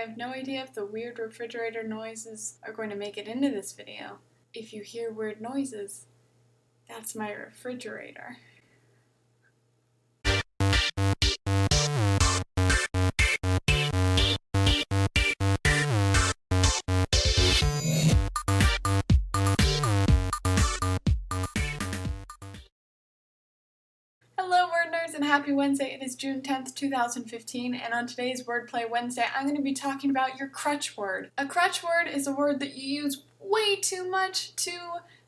have no idea if the weird refrigerator noises are going to make it into this video. If you hear weird noises, that's my refrigerator. Hello WordNerds and happy Wednesday. It is June 10th, 2015, and on today's Wordplay Wednesday, I'm going to be talking about your crutch word. A crutch word is a word that you use way too much to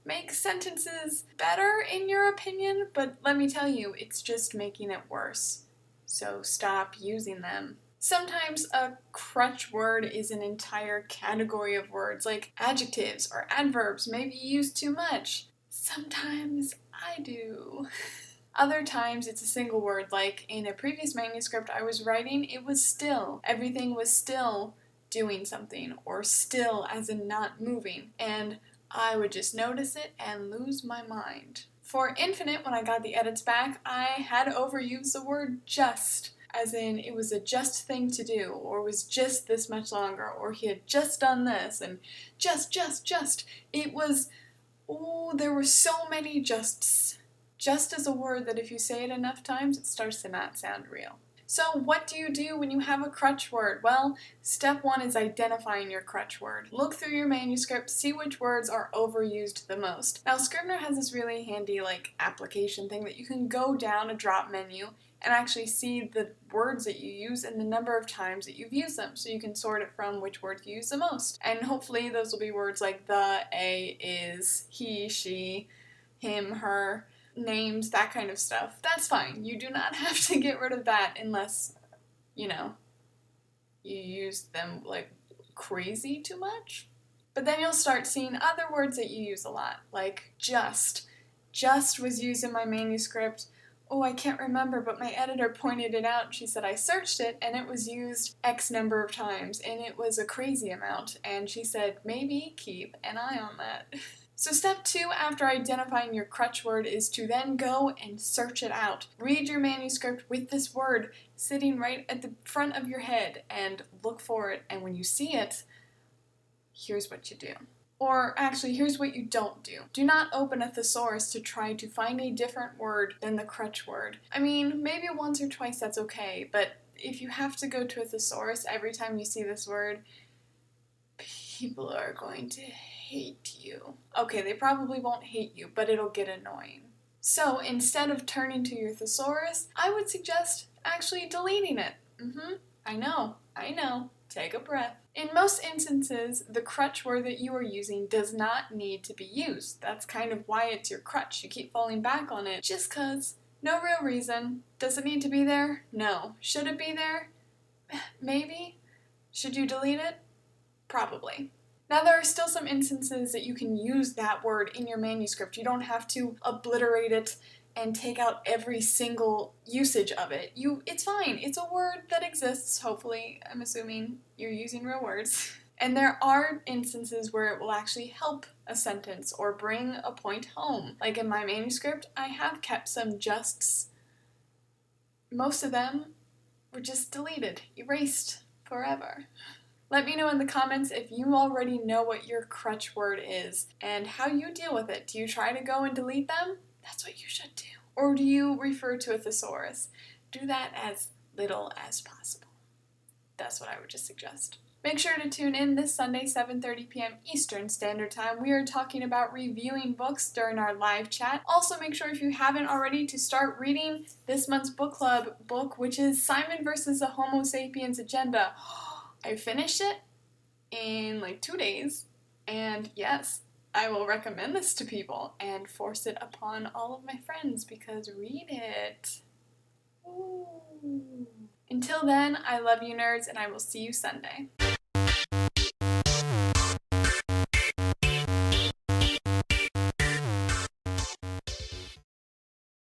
make sentences better, in your opinion, but let me tell you, it's just making it worse. So stop using them. Sometimes a crutch word is an entire category of words, like adjectives or adverbs. Maybe you use too much. Sometimes I do. Other times it's a single word, like in a previous manuscript I was writing, it was still. Everything was still doing something, or still as in not moving, and I would just notice it and lose my mind. For infinite, when I got the edits back, I had overused the word just, as in it was a just thing to do, or was just this much longer, or he had just done this, and just. It was, oh, there were so many justs. Just is a word that if you say it enough times, it starts to not sound real. So what do you do when you have a crutch word? Well, step one is identifying your crutch word. Look through your manuscript, see which words are overused the most. Now Scrivener has this really handy application thing that you can go down a drop menu and actually see the words that you use and the number of times that you've used them, so you can sort it from which word you use the most. And hopefully those will be words like the, a, is, he, she, him, her, names, that kind of stuff. That's fine. You do not have to get rid of that unless, you use them like crazy too much. But then you'll start seeing other words that you use a lot, like just. Just was used in my manuscript. Oh, I can't remember, but my editor pointed it out. She said I searched it and it was used X number of times and it was a crazy amount. And she said, maybe keep an eye on that. So step two after identifying your crutch word is to then go and search it out. Read your manuscript with this word sitting right at the front of your head and look for it, and when you see it, here's what you do. Or actually, here's what you don't do. Do not open a thesaurus to try to find a different word than the crutch word. I mean, maybe once or twice that's okay, but if you have to go to a thesaurus every time you see this word, people are going to hate you. Okay, they probably won't hate you, but it'll get annoying. So instead of turning to your thesaurus, I would suggest actually deleting it. I know. Take a breath. In most instances, the crutch word that you are using does not need to be used. That's kind of why it's your crutch. You keep falling back on it just 'cause. No real reason. Does it need to be there? No. Should it be there? Maybe. Should you delete it? Probably. Now there are still some instances that you can use that word in your manuscript. You don't have to obliterate it and take out every single usage of it. It's fine. It's a word that exists, hopefully. I'm assuming you're using real words. And there are instances where it will actually help a sentence or bring a point home. Like in my manuscript, I have kept some justs. Most of them were just deleted, erased forever. Let me know in the comments if you already know what your crutch word is and how you deal with it. Do you try to go and delete them? That's what you should do. Or do you refer to a thesaurus? Do that as little as possible. That's what I would just suggest. Make sure to tune in this Sunday, 7:30 p.m. Eastern Standard Time. We are talking about reviewing books during our live chat. Also, make sure if you haven't already to start reading this month's book club book, which is Simon versus the Homo Sapiens Agenda. I finished it in 2 days, and yes, I will recommend this to people and force it upon all of my friends because read it. Ooh. Until then, I love you nerds, and I will see you Sunday.